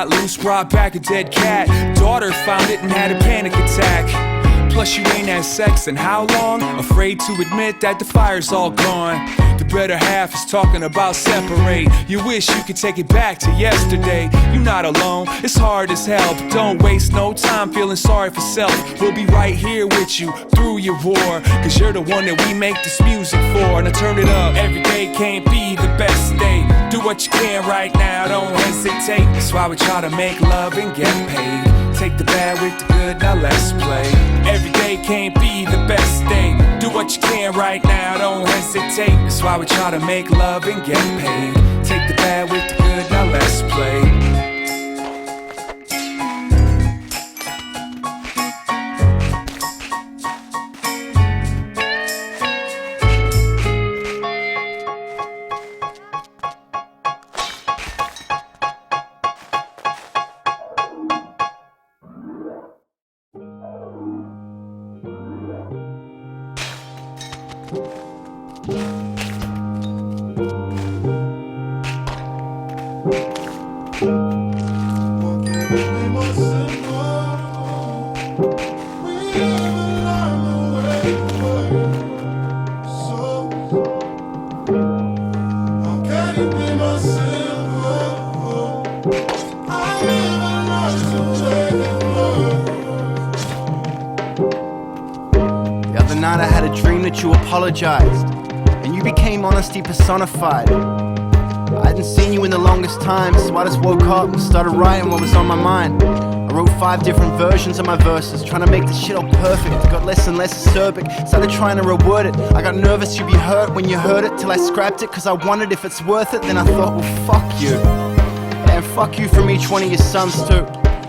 got loose, brought back a dead cat. Daughter found it and had a panic attack. Plus you ain't had sex in how long? Afraid to admit that the fire's all gone. The better half is talking about separate. You wish you could take it back to yesterday. You're not alone, it's hard as hell, but don't waste no time feeling sorry for self. We'll be right here with you through your war, cause you're the one that we make this music for. Now turn it up, every day can't be the best day. Do what you can right now, don't hesitate. That's why we try to make love and get paid. Take the bad with the good, now let's play. Every day can't be the best day. Do what you can right now, don't hesitate. That's why we try to make love and get paid. Take the bad with the good, now let's play. Night I had a dream that you apologized, and you became honesty personified. I hadn't seen you in the longest time, so I just woke up and started writing what was on my mind. I wrote 5 different versions of my verses, trying to make this shit all perfect. It got less and less acerbic, started trying to reword it. I got nervous you'd be hurt when you heard it, till I scrapped it, cause I wondered if it's worth it. Then I thought, well fuck you, and fuck you from each one of your sons too.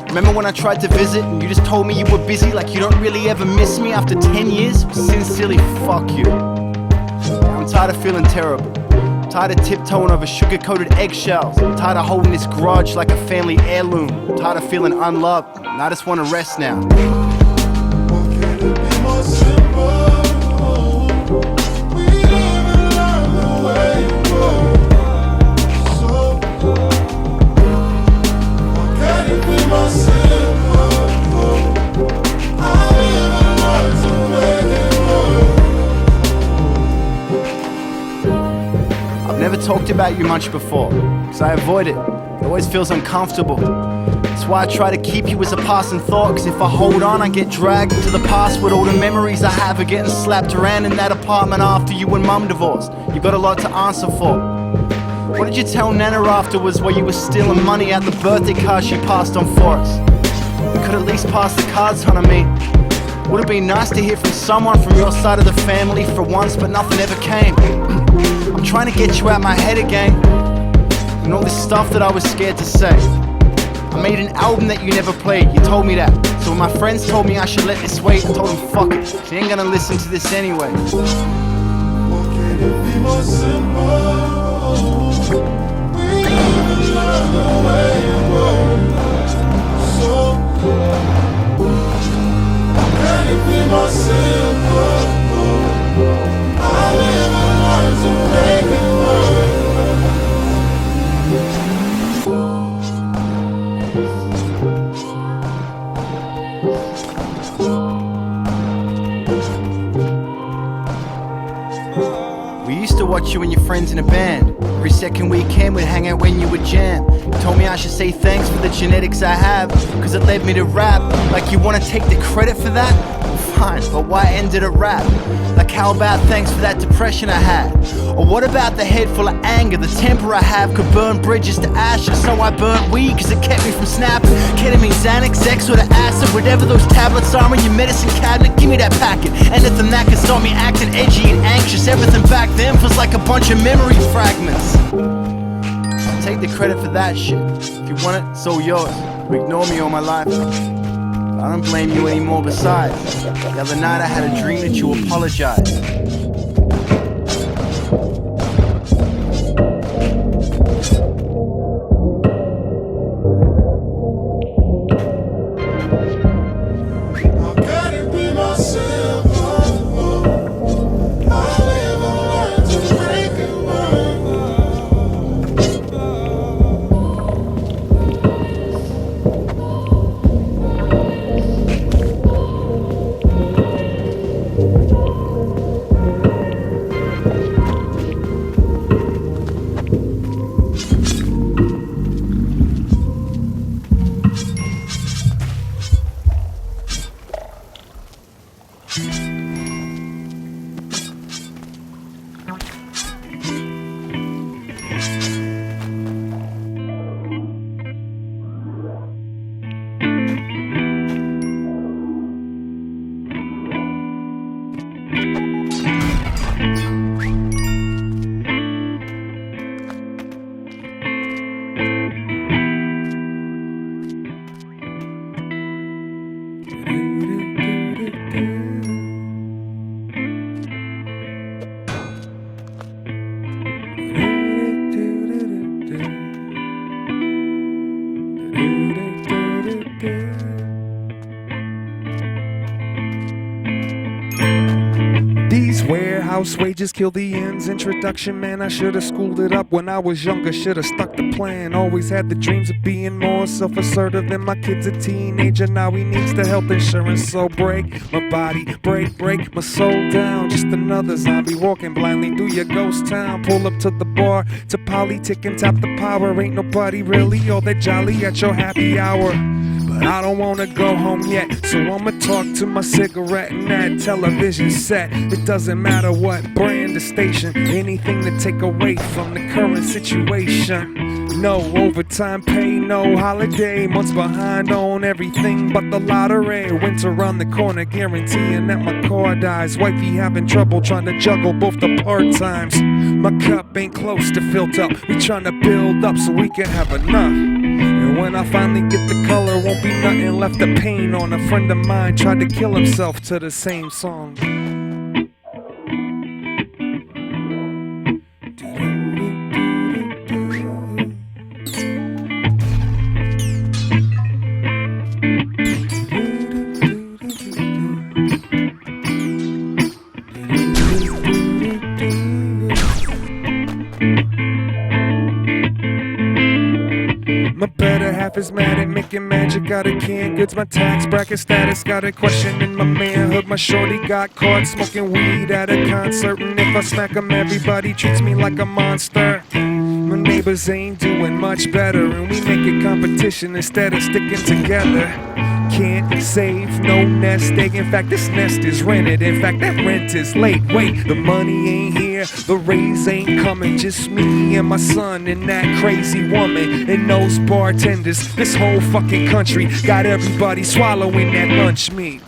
Remember when I tried to visit and you just told me you were busy, like you don't really ever miss me after 10 years? Sincerely, fuck you. I'm tired of feeling terrible, tired of tiptoeing over sugar-coated eggshells. I'm tired of holding this grudge like a family heirloom. I'm tired of feeling unloved, and I just want to rest now. Why can't it be more simple? We live and learn the way it works. So why can't it be more simple? I live and learn to make it work. I've never talked about you much before, cause I avoid it. It always feels uncomfortable. That's why I try to keep you as a passing thought, cause if I hold on I get dragged into the past with all the memories I have of getting slapped around in that apartment after you and mum divorced. You got a lot to answer for. What did you tell Nana afterwards while you were stealing money out the birthday cards she passed on for us? You could at least pass the cards on, I mean. Would have been nice to hear from someone from your side of the family for once, but nothing ever came. I'm trying to get you out my head again, and all this stuff that I was scared to say. I made an album that you never played, you told me that. So when my friends told me I should let this wait, I told them fuck it, she ain't gonna listen to this anyway. Why can't it be more simple? We live and learn the way it works. So why can't it be more simple? I live and learn to make it work. We used to watch you and your friends in a band. Every second weekend we'd hang out when you would jam. You told me I should say thanks for the genetics I have, cause it led me to rap. Like you wanna take the credit for that? Well, fine, but why ended at rap? Like how about thanks for that depression I had? Or what about the head full of anger? The temper I have could burn bridges to ashes. So I burnt weed cause it kept me from snapping. Ketamine, Xanax, X or the acid, whatever those tablets are in your medicine cabinet, give me that packet. Anything that can start me acting edgy and anxious. Everything back then feels like a bunch of memory fragments. Take the credit for that shit. If you want it, it's all yours. You ignore me all my life, I don't blame you anymore. Besides, the other night I had a dream that you apologized. These warehouse wages kill the ends. Introduction, man, I should've schooled it up when I was younger. Should've stuck the plan. Always had the dreams of being more self-assertive. And my kid's a teenager, now he needs the health insurance. So break my body, break my soul down. Just another zombie walking blindly through your ghost town. Pull up to the bar, to politic and tap the power. Ain't nobody really all that jolly at your happy hour. But I don't wanna go home yet, so I'ma talk to my cigarette and that television set. It doesn't matter what brand or station, anything to take away from the current situation. No overtime pay, no holiday, months behind on everything but the lottery. Winter around the corner, guaranteeing that my car dies. Wifey having trouble trying to juggle both the part-times. My cup ain't close to filled up, we trying to build up so we can have enough. And when I finally get the color, won't be nothing left to paint on. A friend of mine tried to kill himself to the same song. My better half is mad at making magic out of canned goods. My tax bracket status got a question in my manhood. My shorty got caught smoking weed at a concert, and if I smack him, everybody treats me like a monster. My neighbors ain't doing much better, and we make it competition instead of sticking together. Can't save no nest egg. In fact, this nest is rented. In fact, that rent is late. Wait, the money ain't here, the raise ain't coming. Just me and my son and that crazy woman and those bartenders. This whole fucking country got everybody swallowing that lunch meat.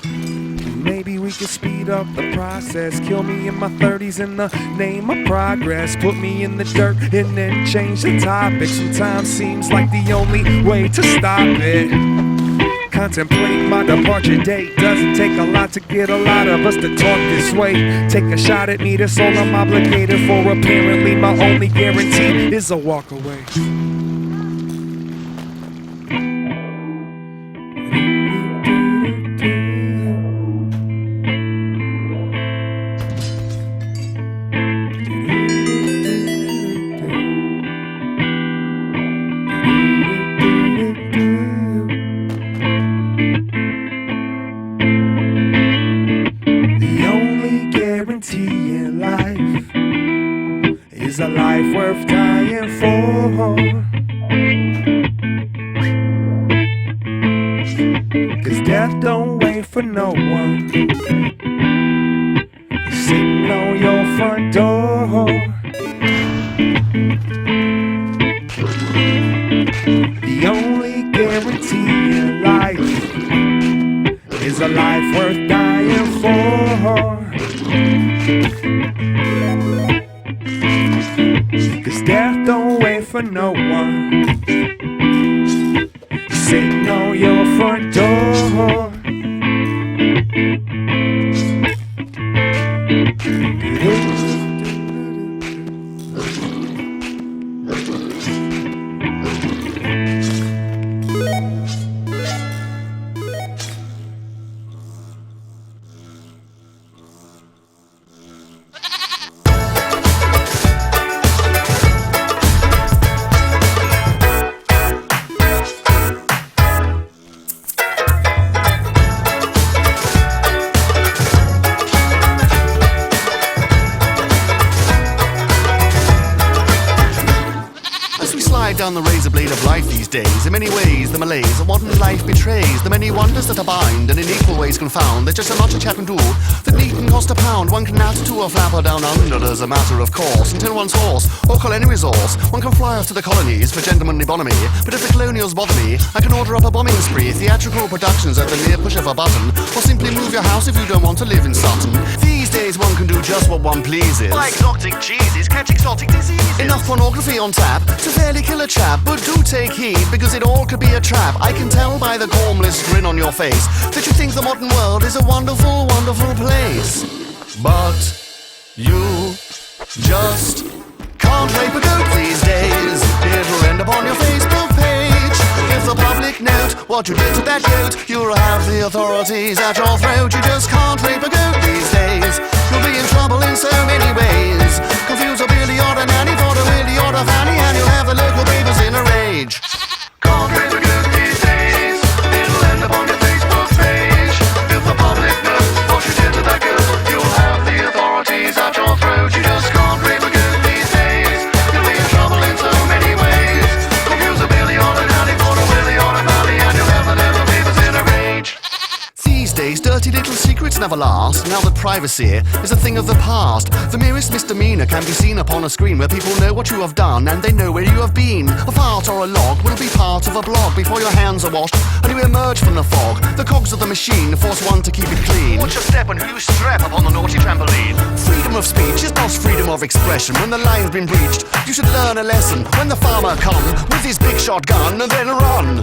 Maybe we could speed up the process. Kill me in my 30s in the name of progress. Put me in the dirt and then change the topic. Sometimes seems like the only way to stop it. Contemplate my departure date. Doesn't take a lot to get a lot of us to talk this way. Take a shot at me, that's all I'm obligated for. Apparently my only guarantee is a walk away. In life is a life worth dying for. 'Cause death don't wait for no one. It's sitting on your front door. The only guarantee in life is a life worth dying for. 'Cause death don't wait for no one. Sitting on your front door. Down the razor blade of life these days. In many ways, the malaise of modern life betrays the many wonders that abound and in equal ways confound. They're just a notch of chat and do that need and cost a pound. One can add to a flapper down under as a matter of course, until one's horse or call any resource. One can fly off to the colonies for gentlemanly bonhomie, but if the colonials bother me, I can order up a bombing spree, theatrical productions at the mere push of a button, or simply move your house if you don't want to live in Sutton. These days one can do just what one pleases. Buy exotic cheeses, catch exotic diseases. Enough pornography on tap to fairly kill a chap, but do take heed, because it all could be a trap. I can tell by the formless grin on your face that you think the modern world is a wonderful, wonderful place. But you just can't rape a goat these days. It'll end up on your Facebook page. If the public note what you did to that goat, you'll have the authorities at your throat. You just can't rape a goat these days. You'll be in trouble in so many ways. Confuse a Billy or a nanny for a Willie or a Fanny, and you'll have the local papers in a rage. Can't rape a goat these days. It'll end up on your Facebook page. If the public knows what you did to that goat, you'll have the authorities at your throat. You just can't rape a goat these days. You'll be in trouble in so many ways. Confuse a Billy or a nanny for a Willie or a Fanny, and you'll have the local papers in a rage. These days, dirty little secrets never last. Now that privacy is a thing of the past, the merest misdemeanor can be seen upon a screen where people know what you have done and they know where you have been. A fart or a log will be part of a blog before your hands are washed and you emerge from the fog. The cogs of the machine force one to keep it clean. Watch your step and who you strap upon the naughty trampoline. Freedom of speech is not freedom of expression. When the line's been breached, you should learn a lesson. When the farmer come with his big shotgun and then run.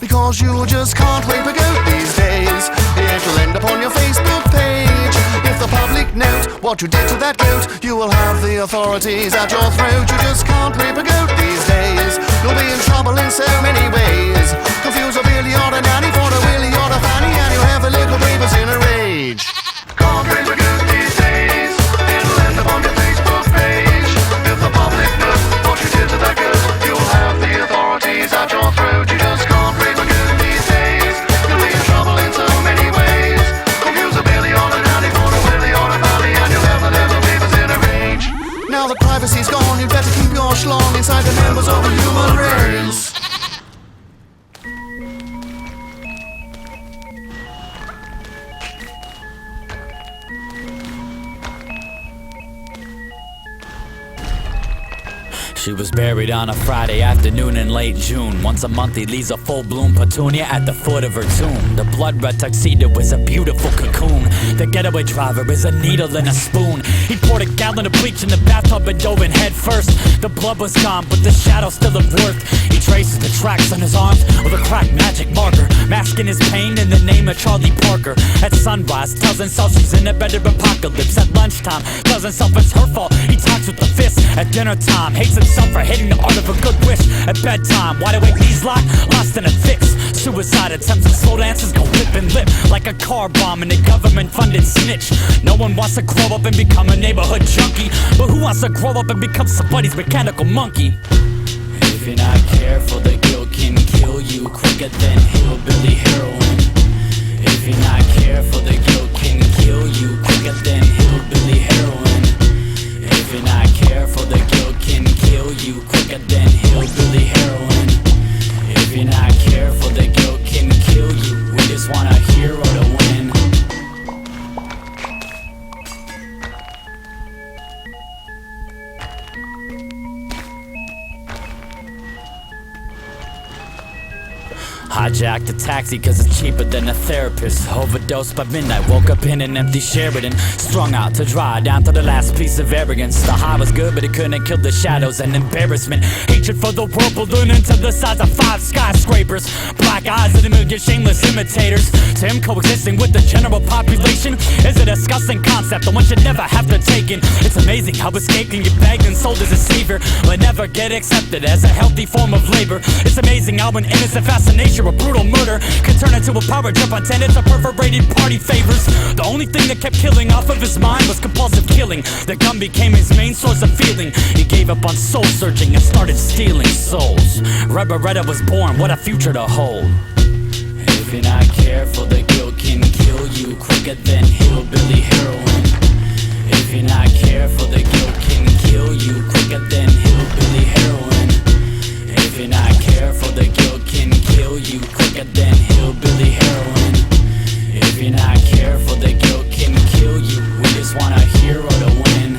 Because you just can't rape a goat these days. It'll end up on your Facebook page. If the public note what you did to that goat, you will have the authorities at your throat. You just can't rape a goat these days. You'll be in trouble in so many ways. Confuse a Billy or a nanny for a Willie or a Fanny, and you'll have the local papers in a rage. Can't rape a goat these days. It'll end up on your Facebook page. If the public knows what you did to that goat, you'll have the authorities at your throat. You just can't rape a goat these days. You'll be in trouble in so many ways. Confuse a Billy or a nanny for a Willie or a Fanny, and you'll have the local papers in a rage. Now that privacy's gone, you'd better keep your schlong inside the members of the human race. She was buried on a Friday afternoon in late June. Once a month he leaves a full-bloom petunia at the foot of her tomb. The blood-red tuxedo is a beautiful cocoon. The getaway driver is a needle and a spoon. He poured a gallon of bleach in the bathtub and dove in head first. The blood was gone, but the shadow still of worth. He traces the tracks on his arms with a cracked magic marker, masking his pain in the name of Charlie Parker. At sunrise, tells himself she's in a better apocalypse. At lunchtime, tells himself it's her fault. He talks with the fist. At dinner time, hates himself for hating the art of a good wish. At bedtime, wide awake knees locked, lost in a fix. Suicide attempts and slow dances go lip and lip like a car bomb in a government-funded snitch. No one wants to grow up and become a neighborhood junkie, but who wants to grow up and become somebody's mechanical monkey? If you're not careful, the guilt can kill you quicker than hillbilly heroin. If you're not careful, the guilt can kill you quicker than hillbilly heroin. If you're not careful, the guilt can kill you quicker than hillbilly heroin. If you're not careful, the guilt can kill you. We just want a hero to win. Hijacked a taxi cause it's cheaper than a therapist. Overdosed by midnight, woke up in an empty Sheridan. Strung out to dry, down to the last piece of arrogance. The high was good but it couldn't kill the shadows and embarrassment. Hatred for the world ballooned into the size of 5 skyscrapers. Black eyes and a million shameless imitators. To him coexisting with the general population is a disgusting concept, the one should never have to take in. It's amazing how escape can get begged and sold as a savior, but never get accepted as a healthy form of labor. It's amazing how an innocent fascination with brutal murder can turn into a power trip on tenets of perforated party favors. The only thing that kept killing off of his mind was compulsive killing. The gun became his main source of feeling. He gave up on soul searching and started stealing souls. Red Beretta was born, what a future to hold. If you're not careful, the guilt can kill you quicker than hillbilly heroin. If you're not careful, the guilt can kill you quicker than hillbilly heroin. If you're not careful, the guilt can kill you quicker than hillbilly heroin. If you're not careful, the guilt can kill you. We just want a hero to win.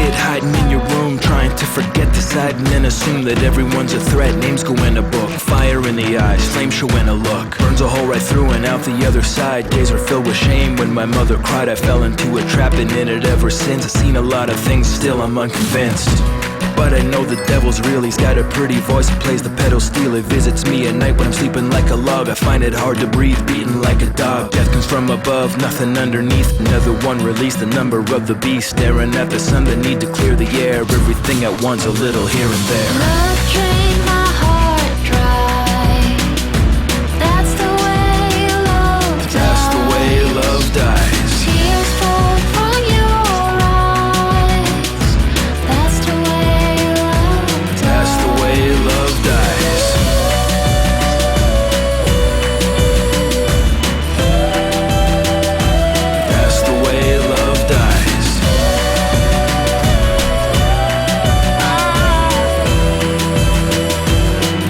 kid hiding in your room, trying to forget the sight and then assume that everyone's a threat. Names go in a book, fire in the eyes, flame show in a look, burns a hole right through and out the other side. Days are filled with shame. When my mother cried, I fell into a trap, and in it ever since. I've seen a lot of things, still I'm unconvinced. But I know the devil's real, he's got a pretty voice, he plays the pedal steel. It visits me at night when I'm sleeping like a log. I find it hard to breathe, beaten like a dog. Death comes from above, nothing underneath. Another one released, the number of the beast. Staring at the sun, the need to clear the air. Everything at once, a little here and there. Love drained my heart dry. That's the way love dies. That's the way love dies. Tears fall from your eyes. That's the way love dies. That's the way love dies. That's the way love dies.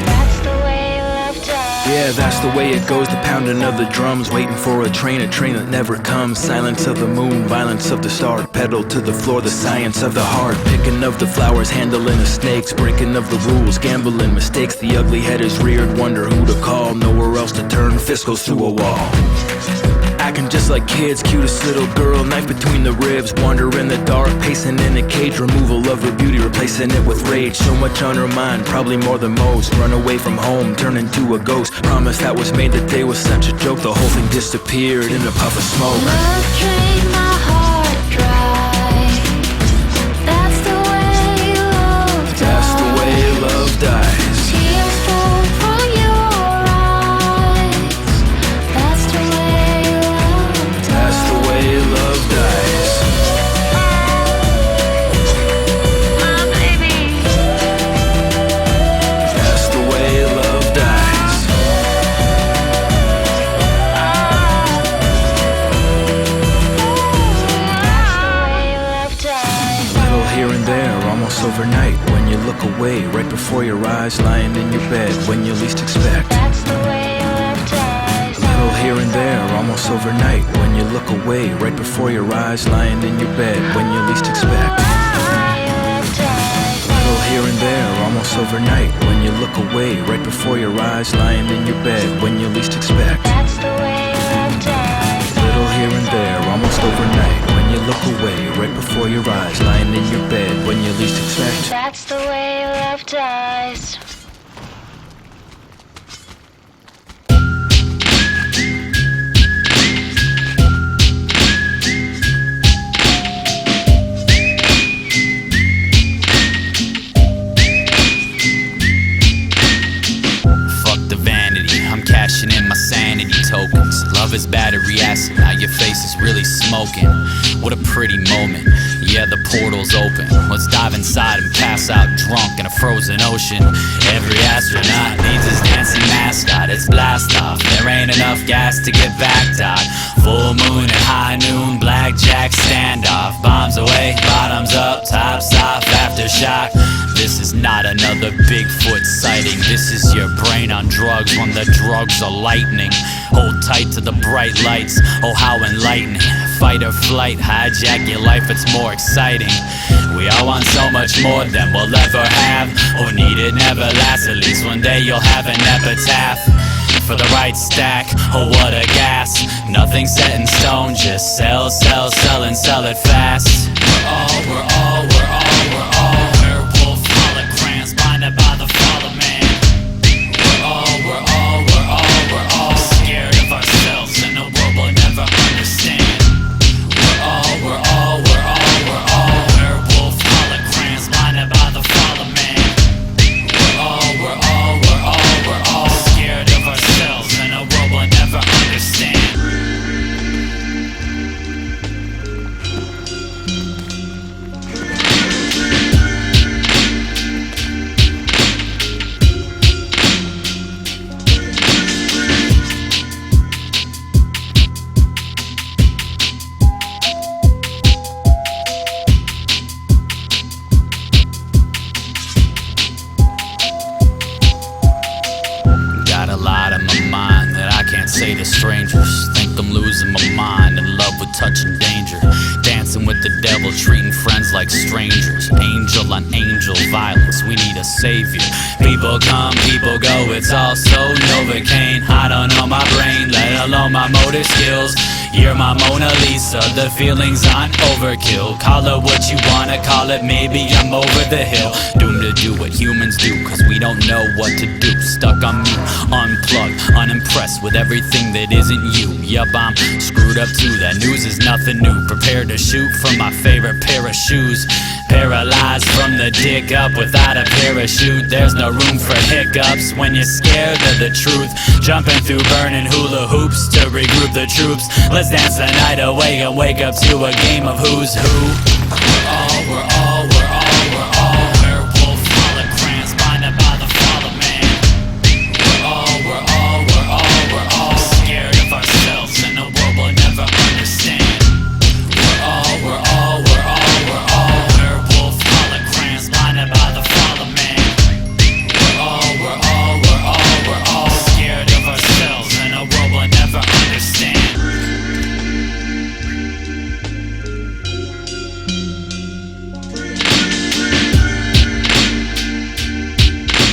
That's the way love dies. Yeah, that's the way it goes, the pounding of the drums, waiting for a train that never comes. Silence of the moon, violence of the star, pedal to the floor, the science of the heart. Picking of the flowers, handling the snakes, breaking of the rules, gambling mistakes. The ugly head is reared, wonder who to call, nowhere else to turn, fist goes through a wall. Acting just like kids, cutest little girl, knife between the ribs, wander in the dark, pacing in a cage, removal of her beauty, replacing it with rage. So much on her mind, probably more than most. Run away from home, turn into a ghost. Promise that was made, the day was such a joke. The whole thing disappeared in a puff of smoke. Love drained my heart dry. That's the way love dies. That's the way love dies. Tears fall from your eyes. That's the way love dies. That's the way love dies. My baby. That's the way love dies. Little here and there, almost overnight. When you look away, right before your eyes, lying in your bed when you least expect. That's the way love dies. Little here and there, almost overnight. When you look away, right before your eyes, lying in your bed when you least expect. Little here and there, almost overnight. When you look away, right before your eyes, lying in your bed when you least expect. That's the way love dies. Little here and there, almost overnight. When you look away, right before your eyes, lying in your bed when you least expect. That's the way love dies. Fuck the vanity, I'm cashing in my sanity tokens. Love is battery acid, now your face is really smoking. What a pretty moment, yeah, the portal's open. Let's dive inside and pass out drunk in a frozen ocean. Every astronaut needs his dancing mascot, it's blast off. There ain't enough gas to get back, dot. Full moon and high noon, blackjack standoff. Bombs away, bottoms up, tops off, aftershock. This is not another Bigfoot sighting. This is your brain on drugs when the drugs are lightning. Hold tight to the bright lights, oh how enlightening. Fight or flight, hijack your life, it's more exciting. We all want so much more than we'll ever have, or need it never lasts. At least one day you'll have an epitaph for the right stack, oh what a gas. Nothing set in stone, just sell, sell, sell and sell it fast. We're all werewolf holograms, blinded by the fall of man. We're all scared of ourselves in a world we'll never understand. We're all werewolf holograms, blinded by the fall of man. We're all scared of ourselves in a world we'll never understand. Got a lot on my mind that I can't say to strangers. Think I'm losing my mind, in love with touch and danger. Dancing messing with the devil, treating friends like strangers. Angel on angel violence, we need a savior. People come, people go, it's all so Novocaine. I don't know my brain, let alone my motor skills. You're my Mona Lisa, the feelings aren't overkill. Call it what you wanna call it, maybe I'm over the hill. Doomed to do what humans do, cause we don't know what to do. Stuck on mute, unplugged, unimpressed with everything that isn't you. Yup, I'm screwed up too, that news is nothing new. Prepared to shoot from my favorite pair of shoes. Paralyzed from the dick up without a parachute. There's no room for hiccups when you're scared of the truth. Jumping through burning hula hoops to regroup the troops. Let's dance the night away and wake up to a game of who's who.